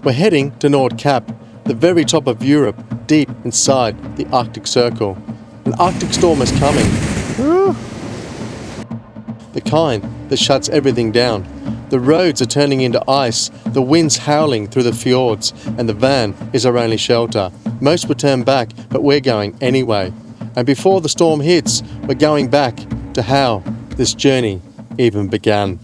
We're heading to Nordkapp, the very top of Europe, deep inside the Arctic Circle. An Arctic storm is coming. The kind that shuts everything down. The roads are turning into ice, the wind's howling through the fjords, and the van is our only shelter. Most would turn back, but we're going anyway. And before the storm hits, we're going back to how this journey even began.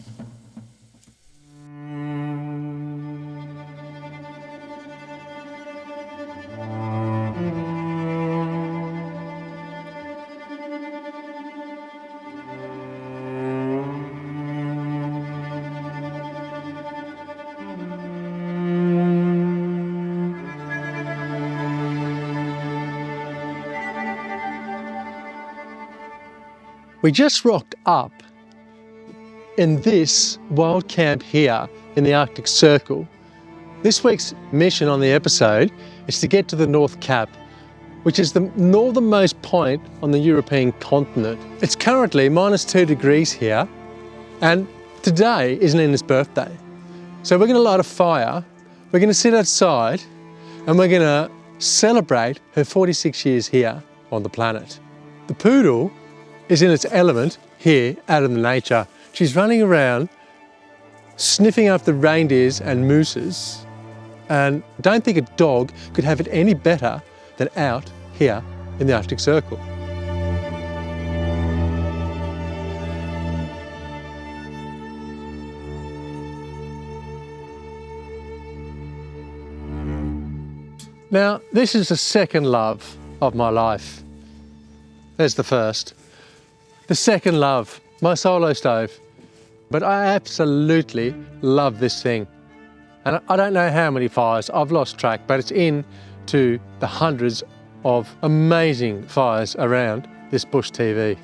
We just rocked up in this wild camp here in the Arctic Circle. This week's mission on the episode is to get to the Nordkapp, which is the northernmost point on the European continent. It's currently -2 degrees here, and today is Nina's birthday. So we're gonna light a fire, we're gonna sit outside, and we're gonna celebrate her 46 years here on the planet. The poodle is in its element here out in the nature. She's running around, sniffing up the reindeers and mooses, and I don't think a dog could have it any better than out here in the Arctic Circle. Now, this is the second love of my life. There's the first. The second love, my solo stove. But I absolutely love this thing. And I don't know how many fires, I've lost track, but it's into the hundreds of amazing fires around this bush TV.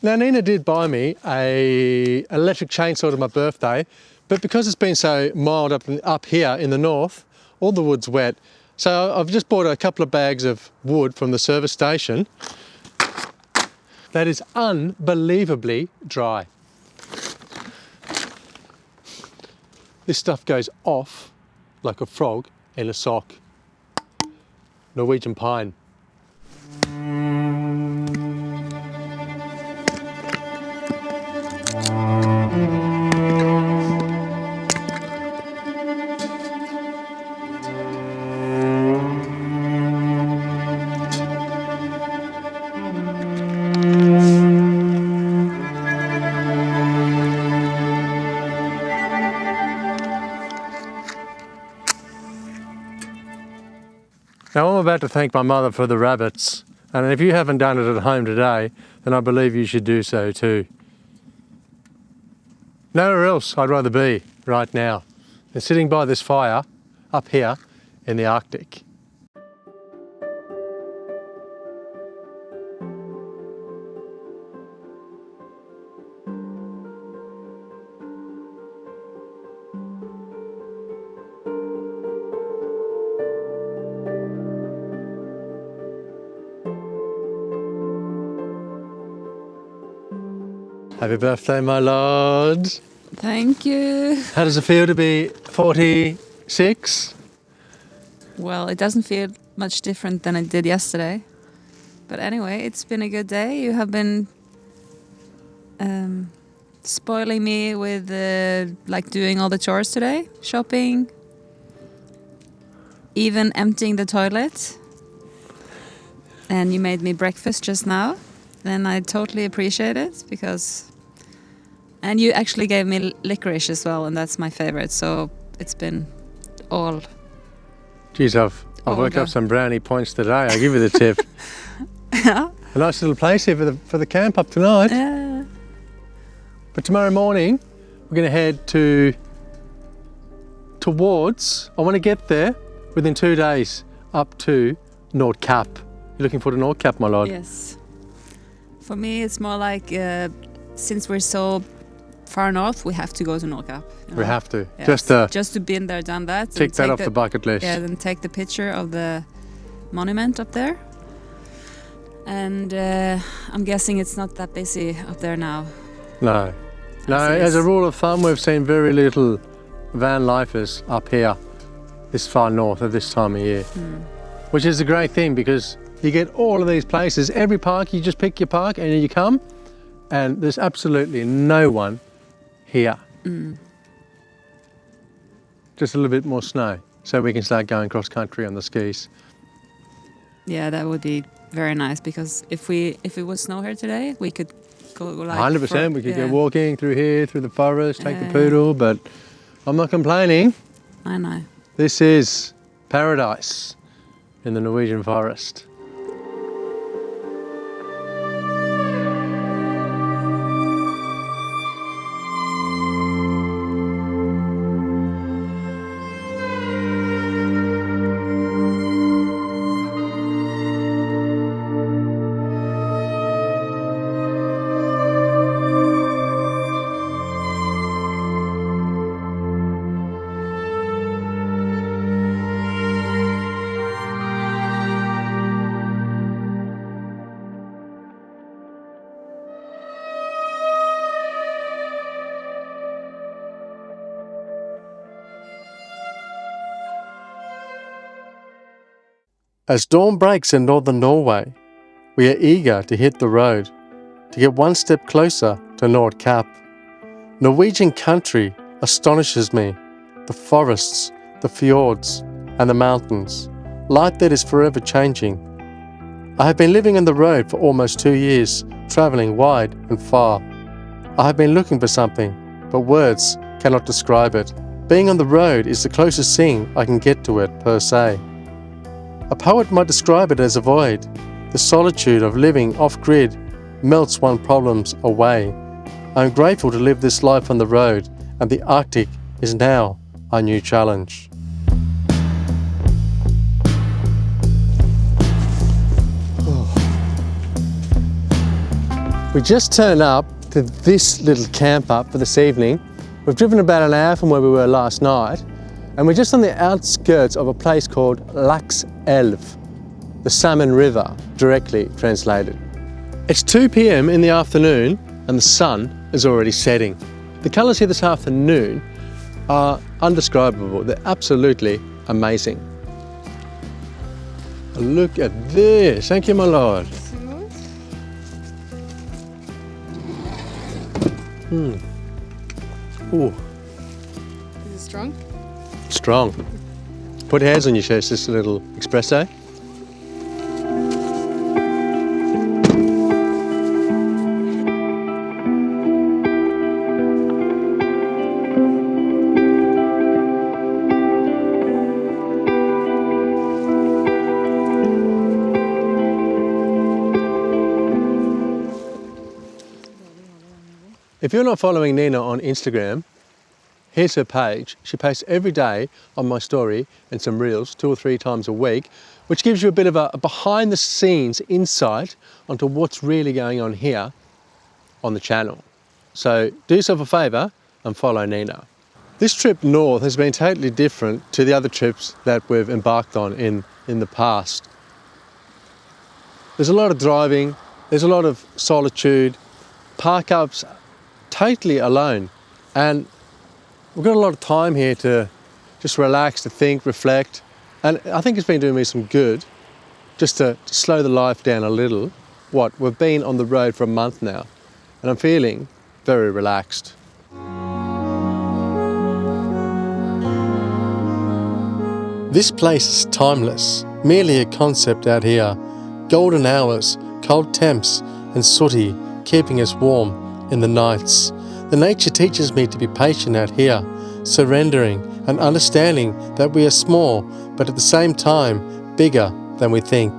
Now, Nina did buy me an electric chainsaw to my birthday, but because it's been so mild up here in the north, all the wood's wet. So I've just bought a couple of bags of wood from the service station that is unbelievably dry. This stuff goes off like a frog in a sock. Norwegian pine. Now I'm about to thank my mother for the rabbits, and if you haven't done it at home today, then I believe you should do so too. Nowhere else I'd rather be right now than sitting by this fire up here in the Arctic. Happy birthday, my lord. Thank you. How does it feel to be 46? Well, it doesn't feel much different than it did yesterday. But anyway, it's been a good day. You have been spoiling me with like doing all the chores today, shopping, even emptying the toilet. And you made me breakfast just now. Then I totally appreciate it and you actually gave me licorice as well, and that's my favorite. So it's been all. Geez, I've worked up some brownie points today. I'll give you the tip. Yeah. A nice little place here for the camp up tonight. Yeah. But tomorrow morning we're going to head towards. I want to get there within 2 days up to Nordkapp. You're looking forward to Nordkapp, my lord? Yes. For me, it's more like since we're so far north, we have to go to Nordkapp. You know? We have to. Yes. Just to been there, done that. Tick that off the bucket list. Yeah, then take the picture of the monument up there. And I'm guessing it's not that busy up there now. No. No, as a rule of thumb, we've seen very little van lifers up here, this far north at this time of year, which is a great thing because you get all of these places. Every park, you just pick your park and you come, and there's absolutely no one here. Just a little bit more snow, so we can start going cross country on the skis. Yeah, that would be very nice because if it was snow here today, we could go like 100%. We could go walking through here, through the forest, take the poodle, but I'm not complaining. I know. This is paradise in the Norwegian forest. As dawn breaks in northern Norway, we are eager to hit the road, to get one step closer to Nordkapp. Norwegian country astonishes me. The forests, the fjords, and the mountains. Light that is forever changing. I have been living on the road for almost 2 years, travelling wide and far. I have been looking for something, but words cannot describe it. Being on the road is the closest thing I can get to it, per se. A poet might describe it as a void. The solitude of living off-grid melts one's problems away. I am grateful to live this life on the road, and the Arctic is now our new challenge. We just turned up to this little camp up for this evening. We've driven about an hour from where we were last night, and we're just on the outskirts of a place called Elv, the Salmon River, directly translated. It's 2 p.m. in the afternoon and the sun is already setting. The colours here this afternoon are undescribable. They're absolutely amazing. Look at this. Thank you, my lord. Ooh. Is it strong? Strong. Put your hands on your chest, just a little espresso. If you're not following Nina on Instagram, here's her page. She posts every day on my story and some reels 2 or 3 times a week, which gives you a bit of a behind the scenes insight onto what's really going on here on the channel. So do yourself a favour and follow Nina. This trip north has been totally different to the other trips that we've embarked on in the past. There's a lot of driving, there's a lot of solitude, park ups totally alone, and we've got a lot of time here to just relax, to think, reflect, and I think it's been doing me some good just to slow the life down a little. We've been on the road for a month now and I'm feeling very relaxed. This place is timeless, merely a concept out here. Golden hours, cold temps and sooty, keeping us warm in the nights. The nature teaches me to be patient out here, surrendering and understanding that we are small, but at the same time, bigger than we think.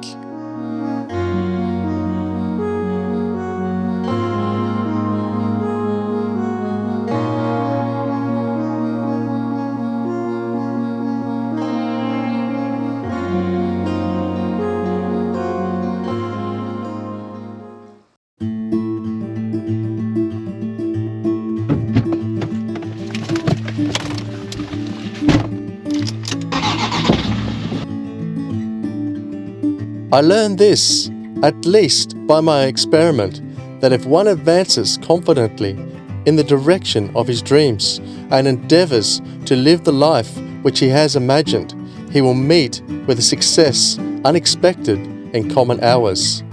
I learned this, at least by my experiment, that if one advances confidently in the direction of his dreams and endeavours to live the life which he has imagined, he will meet with a success unexpected in common hours.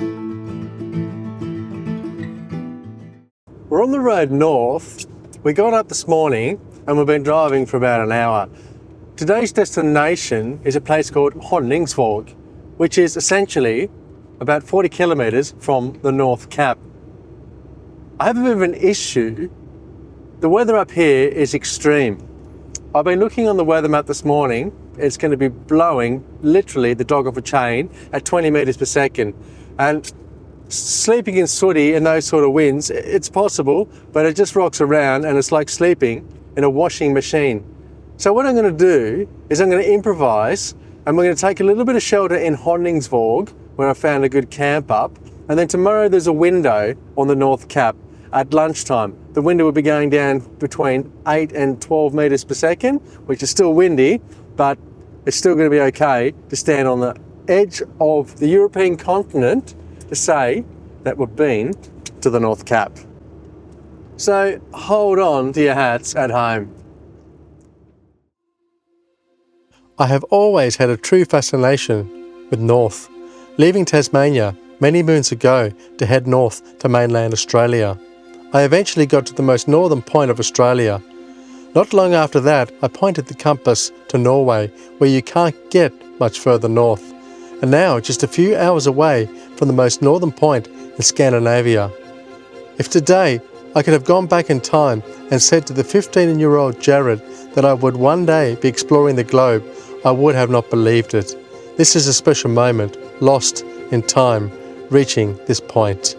We're on the road north. We got up this morning and we've been driving for about an hour. Today's destination is a place called Honningsvåg, which is essentially about 40 kilometres from the Nordkapp. I have a bit of an issue. The weather up here is extreme. I've been looking on the weather map this morning. It's going to be blowing literally the dog off a chain at 20 metres per second. And sleeping in sooty and those sort of winds, it's possible, but it just rocks around and it's like sleeping in a washing machine. So what I'm going to do is I'm going to improvise, and we're going to take a little bit of shelter in Honningsvåg, where I found a good camp up. And then tomorrow there's a window on the Nordkapp at lunchtime. The window will be going down between 8 and 12 metres per second, which is still windy, but it's still going to be okay to stand on the edge of the European continent to say that we've been to the Nordkapp. So hold on to your hats at home. I have always had a true fascination with north. Leaving Tasmania many moons ago to head north to mainland Australia, I eventually got to the most northern point of Australia. Not long after that, I pointed the compass to Norway, where you can't get much further north, and now just a few hours away from the most northern point in Scandinavia. If today I could have gone back in time and said to the 15-year-old Jared that I would one day be exploring the globe, I would have not believed it. This is a special moment, lost in time, reaching this point.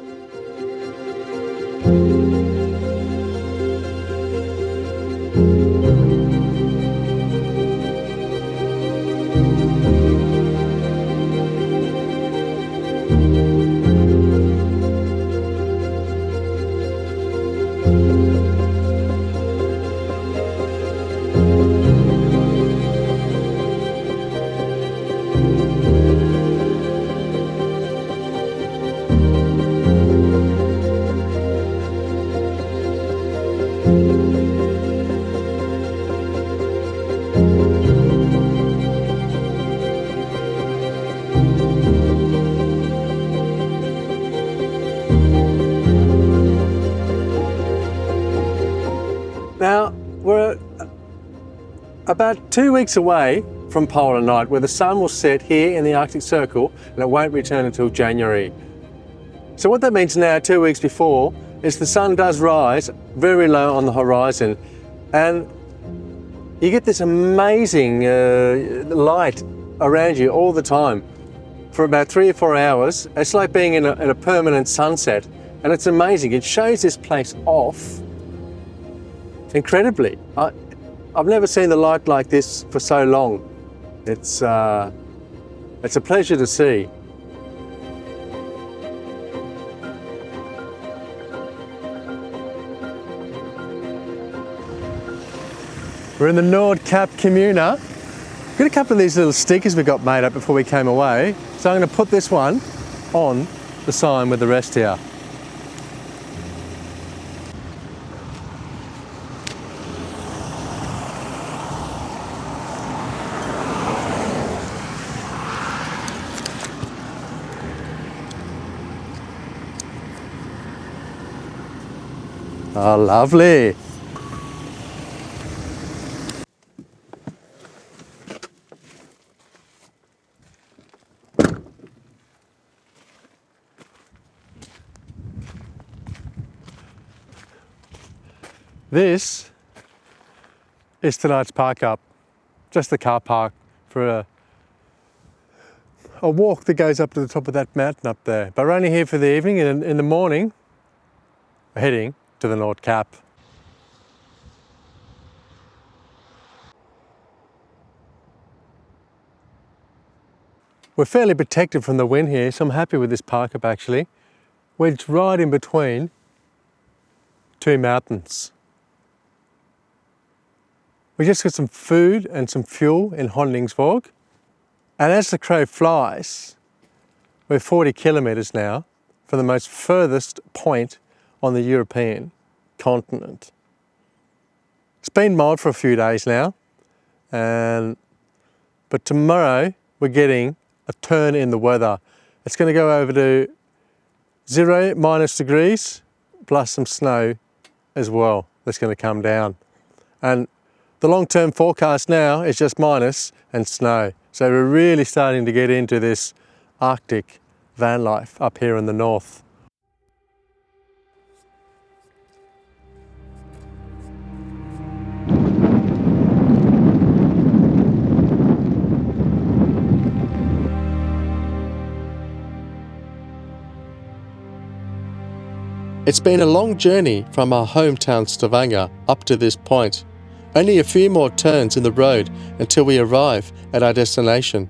Now, we're about 2 weeks away from polar night, where the sun will set here in the Arctic Circle and it won't return until January. So what that means now, 2 weeks before, is the sun does rise very low on the horizon, and you get this amazing light around you all the time for about 3 or 4 hours. It's like being in a permanent sunset, and it's amazing. It shows this place off incredibly. I've never seen the light like this for so long. It's a pleasure to see. We're in the Nordkapp Kommune. We've got a couple of these little stickers we got made up before we came away. So I'm going to put this one on the sign with the rest here. Oh, lovely. This is tonight's park up, just the car park for a walk that goes up to the top of that mountain up there. But we're only here for the evening, and in the morning we're heading to the Nordkapp. We're fairly protected from the wind here, so I'm happy with this park up actually. Wedged right in between two mountains. We just got some food and some fuel in Honningsvåg, and as the crow flies, we're 40 kilometres now from the most furthest point on the European continent. It's been mild for a few days now, but tomorrow we're getting a turn in the weather. It's going to go over to 0 degrees plus some snow as well that's going to come down. And the long-term forecast now is just minus and snow. So we're really starting to get into this Arctic van life up here in the north. It's been a long journey from our hometown Stavanger up to this point. Only a few more turns in the road until we arrive at our destination.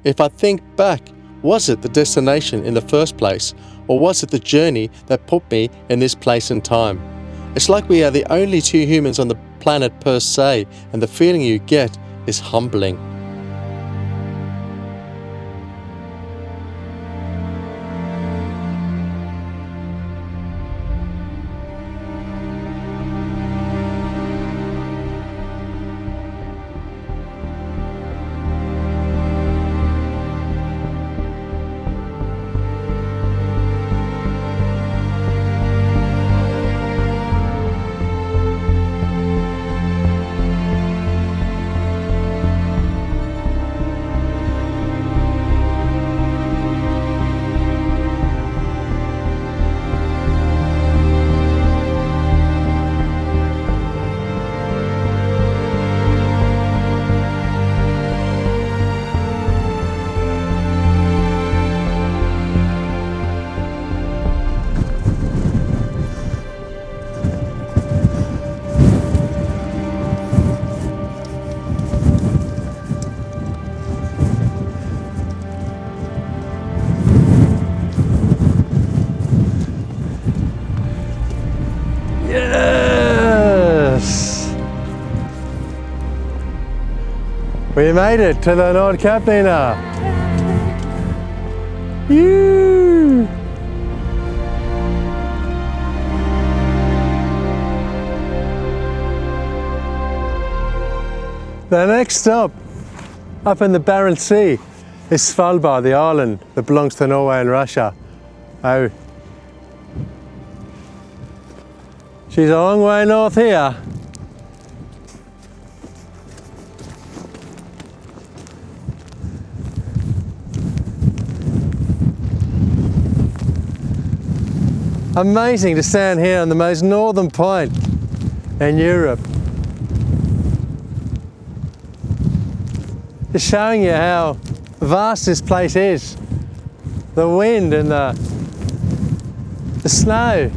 If I think back, was it the destination in the first place, or was it the journey that put me in this place and time? It's like we are the only two humans on the planet per se, and the feeling you get is humbling. We made it to the Nordkapp, Nina. Woo! The next stop, up in the Barents Sea, is Svalbard, the island that belongs to Norway and Russia. Oh, she's a long way north here. Amazing to stand here on the most northern point in Europe. Just showing you how vast this place is. The wind and the snow.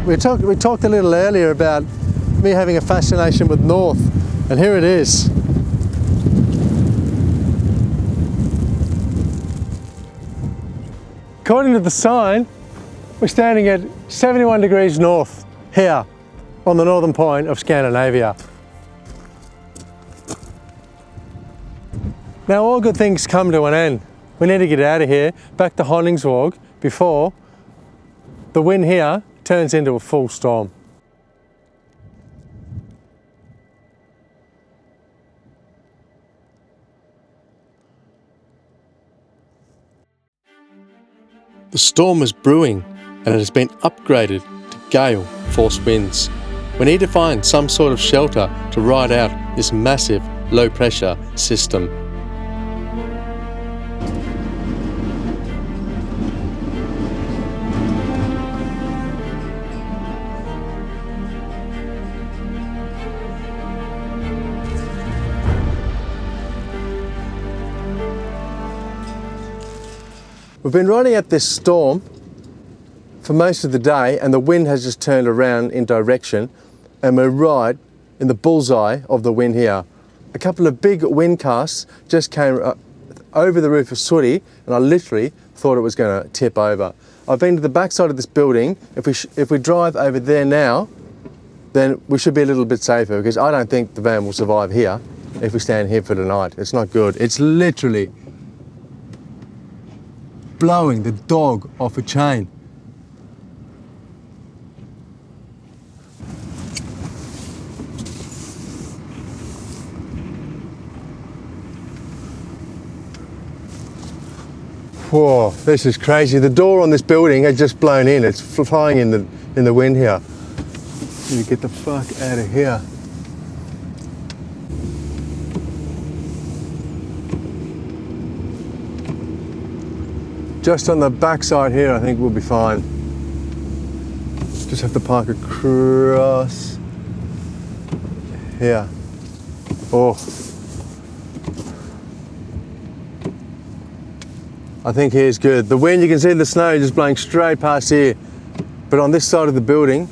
We talked a little earlier about me having a fascination with north, and here it is. According to the sign, we're standing at 71 degrees north here on the northern point of Scandinavia. Now all good things come to an end. We need to get out of here, back to Honningsvåg, before the wind here turns into a full storm. The storm is brewing and it has been upgraded to gale force winds. We need to find some sort of shelter to ride out this massive low pressure system. We've been riding out this storm for most of the day, and the wind has just turned around in direction, and we're right in the bullseye of the wind here. a couple of big wind casts just came over the roof of Sooty, and I literally thought it was going to tip over. I've been to the backside of this building. If we drive over there now, then we should be a little bit safer, because I don't think the van will survive here if we stand here for the night. It's not good. It's literally blowing the dog off a chain. Whoa, this is crazy. The door on this building had just blown in. It's flying in the wind here. Need to get the fuck out of here. Just on the backside here, I think we'll be fine. Just have to park across here. Oh. I think here's good. The wind, you can see the snow just blowing straight past here. But on this side of the building,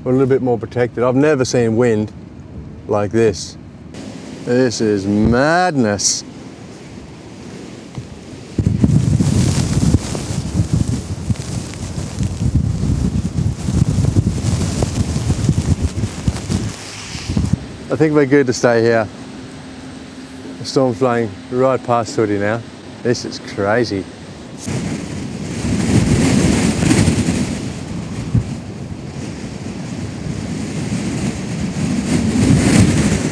we're a little bit more protected. I've never seen wind like this. This is madness. I think we're good to stay here. The storm's blowing right past Sooty now. This is crazy.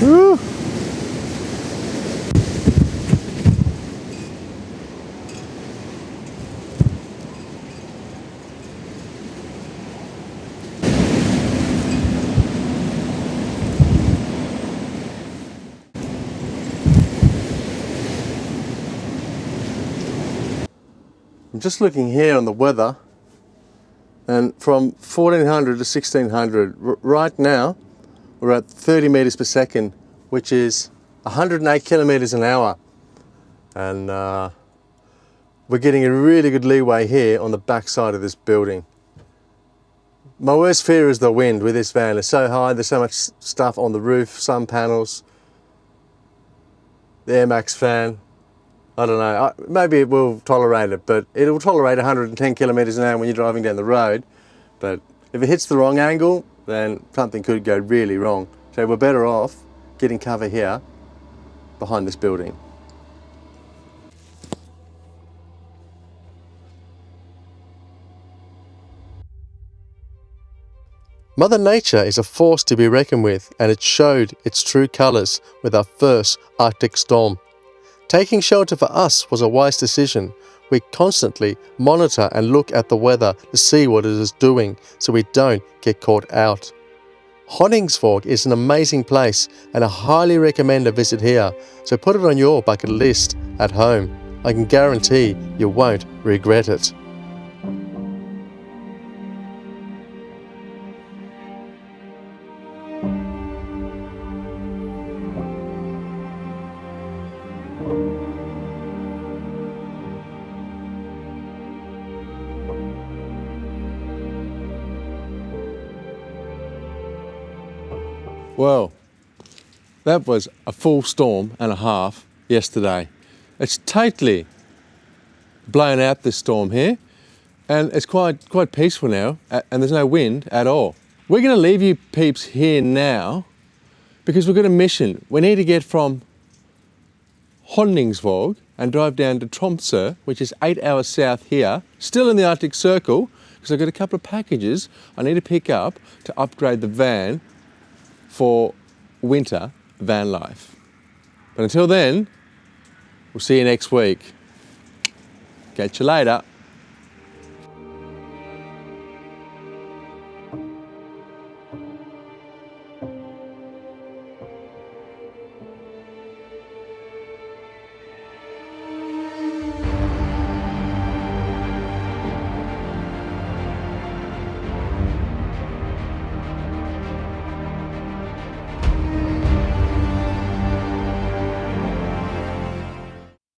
Woo. I'm just looking here on the weather, and from 1400 to 1600, right now we're at 30 meters per second, which is 108 kilometers an hour. And we're getting a really good leeway here on the back side of this building. My worst fear is the wind with this van. It's so high, there's so much stuff on the roof, sun panels, the Air Max fan. I don't know, maybe it will tolerate it, but it will tolerate 110 kilometers an hour when you're driving down the road. But if it hits the wrong angle, then something could go really wrong. So we're better off getting cover here behind this building. Mother Nature is a force to be reckoned with, and it showed its true colours with our first Arctic storm. Taking shelter for us was a wise decision. We constantly monitor and look at the weather to see what it is doing so we don't get caught out. Honningsvåg is an amazing place, and I highly recommend a visit here, so put it on your bucket list at home. I can guarantee you won't regret it. Well, that was a full storm and a half yesterday. It's totally blown out, this storm here, and it's quite peaceful now, and there's no wind at all. We're going to leave you peeps here now because we've got a mission. We need to get from Honningsvåg and drive down to Tromsø, which is 8 hours south here, still in the Arctic Circle, because I've got a couple of packages I need to pick up to upgrade the van for winter van life. But until then, we'll see you next week. Catch you later.